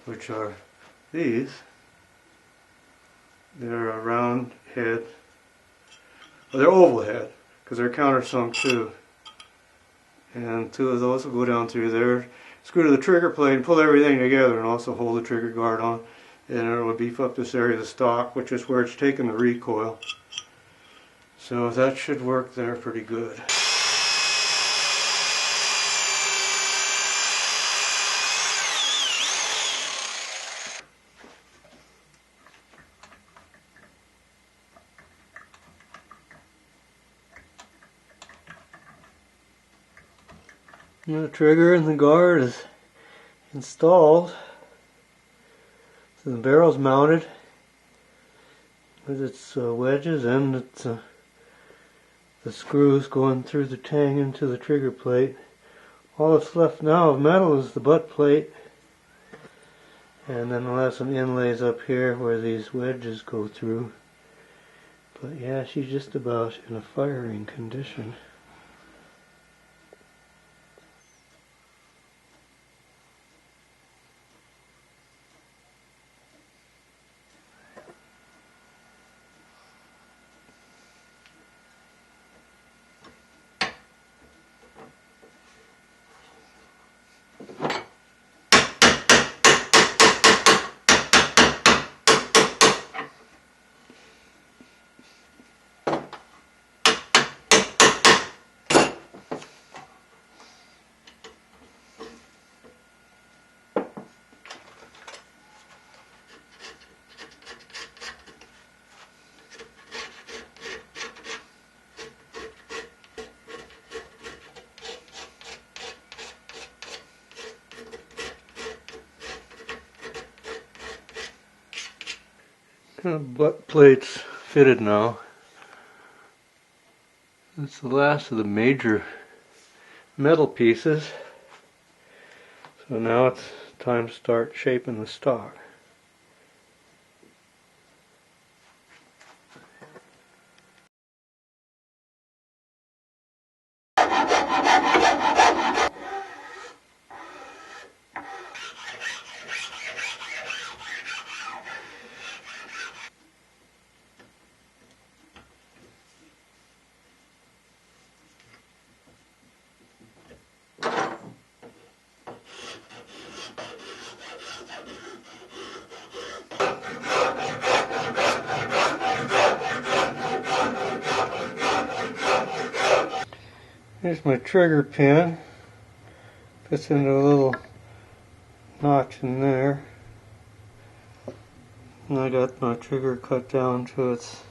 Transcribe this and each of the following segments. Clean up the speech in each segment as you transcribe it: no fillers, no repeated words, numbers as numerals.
which are these. They're a round head. Well, they're oval head because they're countersunk too. And two of those will go down through there, screw to the trigger plate and pull everything together, and also hold the trigger guard on. And it will beef up this area of the stock, which is where it's taking the recoil. So that should work there pretty good. And the trigger and the guard is installed. So the barrel's mounted with its wedges and its the screws going through the tang into the trigger plate. All that's left now of metal is the butt plate, and then we'll have some inlays up here where these wedges go through. But yeah, she's just about in a firing condition. Butt plate's fitted now. That's the last of the major metal pieces. So now it's time to start shaping the stock. Here's my trigger pin. Fits into a little notch in there. And I got my trigger cut down to its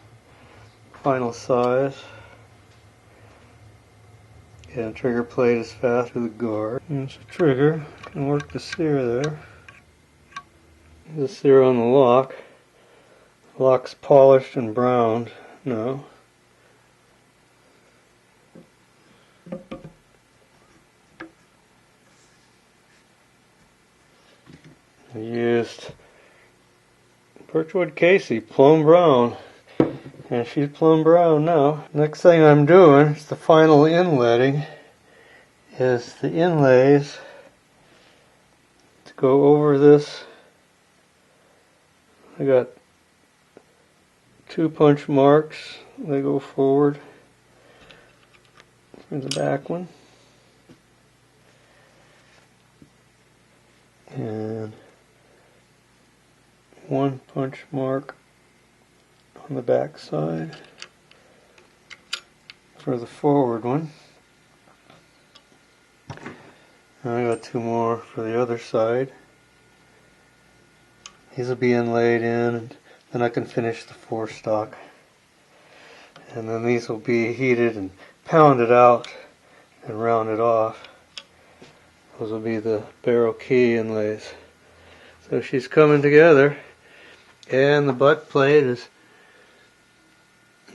final size. Yeah, trigger plate is fast to the guard. There's the trigger. Can work the sear there. The sear on the lock. The lock's polished and browned now. I used Birchwood Casey, plum brown, and she's plum brown now. Next thing I'm doing is the final inletting, is the inlays to go over this. I got 2 punch marks, they go forward for the back one, and 1 punch mark on the back side for the forward one. And I got 2 more for the other side. These will be inlaid in, and then I can finish the forestock. And then these will be heated and pounded out and rounded off. Those will be the barrel key inlays. So she's coming together, and the butt plate is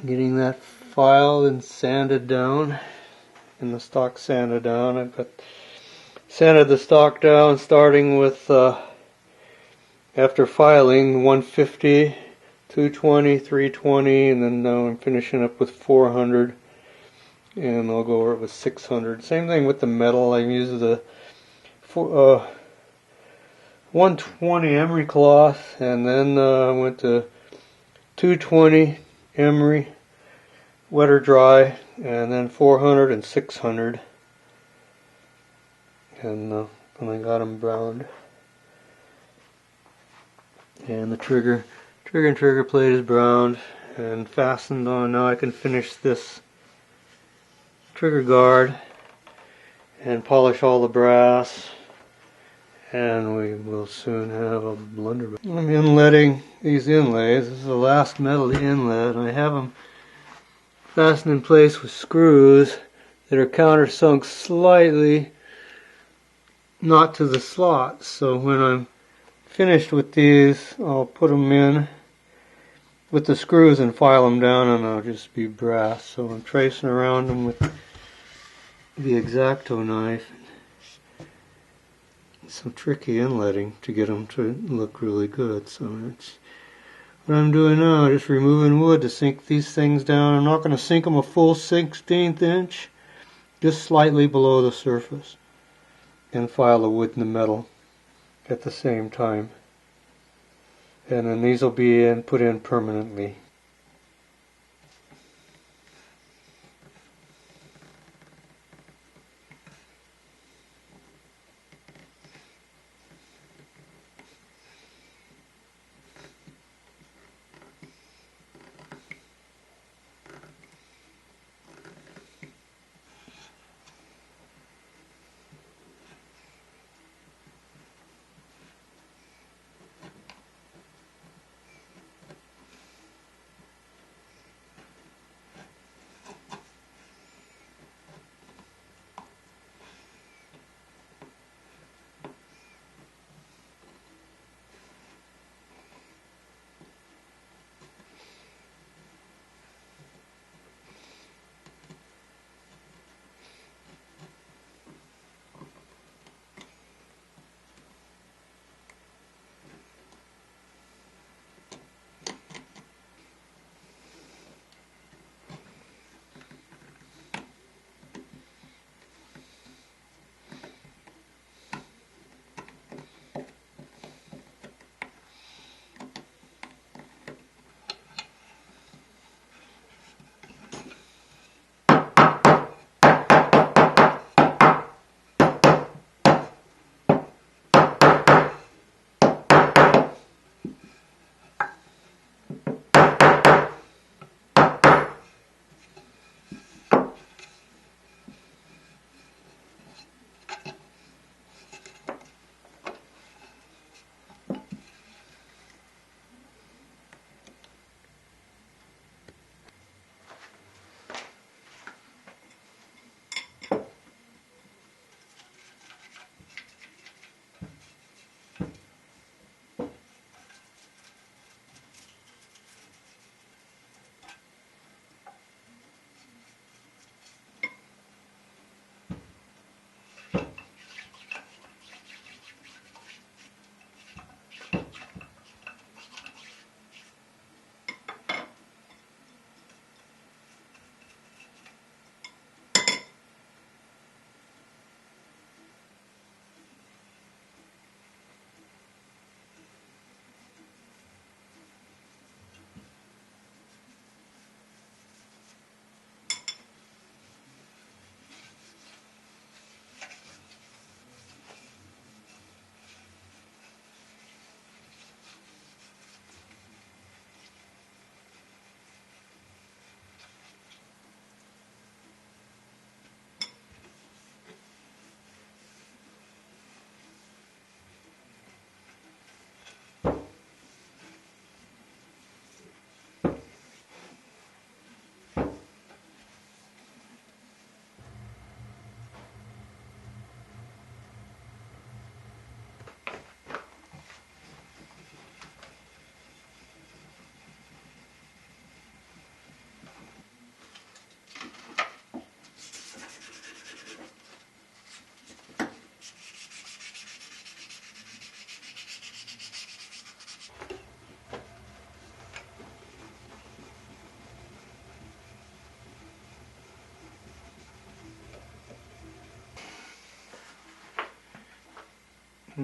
getting that filed and sanded down, and the stock sanded down. I've got sanded the stock down starting with after filing 150, 220, 320, and then now I'm finishing up with 400. and I'll go over it with 600. Same thing with the metal. I use the 120 emery cloth, and then went to 220 emery, wet or dry, and then 400 and 600, and I got them browned. And the trigger and trigger plate is browned and fastened on. Now I can finish this trigger guard and polish all the brass, and we will soon have a blunderbuss. I'm inletting these inlays. This is the last metal inlet, and I have them fastened in place with screws that are countersunk slightly, not to the slots. So when I'm finished with these, I'll put them in with the screws and file them down, and they'll just be brass. So I'm tracing around them with the X-Acto knife. Some tricky inletting to get them to look really good. So that's what I'm doing now, just removing wood to sink these things down. I'm not going to sink them a full 1/16 inch, just slightly below the surface, and file the wood and the metal at the same time. And then these will be put in permanently.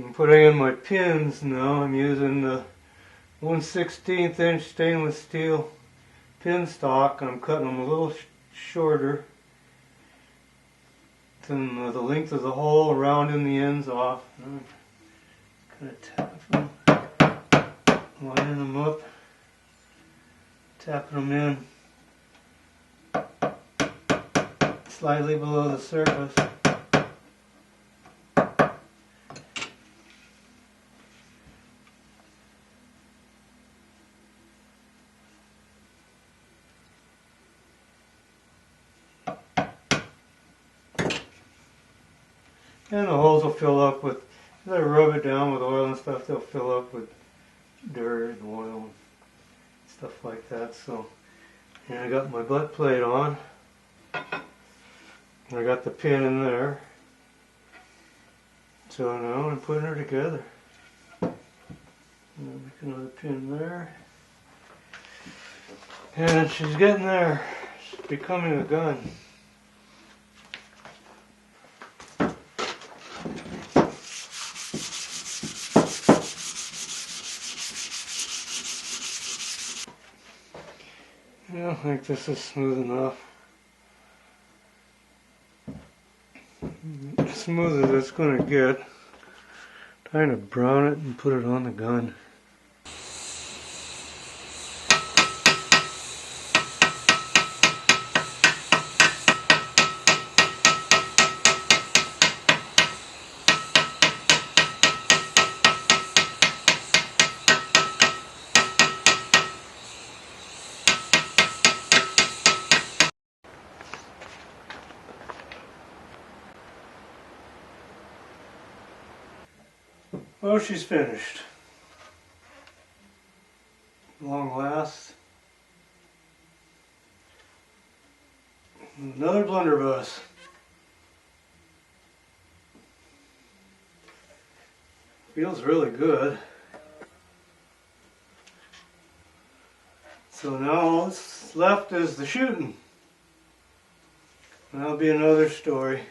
I'm putting in my pins now. I'm using the 1/16 inch stainless steel pin stock. I'm cutting them a little shorter than the length of the hole, rounding the ends off. I'm kind of tapping them, lining them up, tapping them in slightly below the surface. And the holes will fill up with, as I rub it down with oil and stuff, they'll fill up with dirt and oil and stuff like that. So, and I got my butt plate on. I got the pin in there. So now I'm putting her together. I'll make another pin there. And she's getting there. She's becoming a gun. I think this is smooth enough. As smooth as it's going to get. Trying to brown it and put it on the gun. Well, she's finished. Long last. Another blunderbuss. Feels really good. So now all that's left is the shooting. That'll be another story.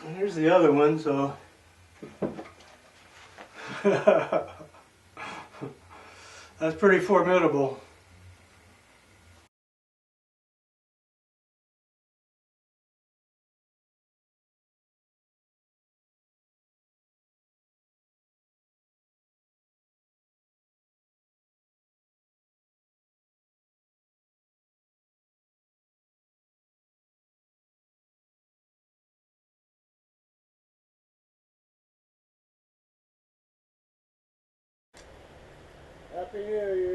And here's the other one, so that's pretty formidable. Happy New Year.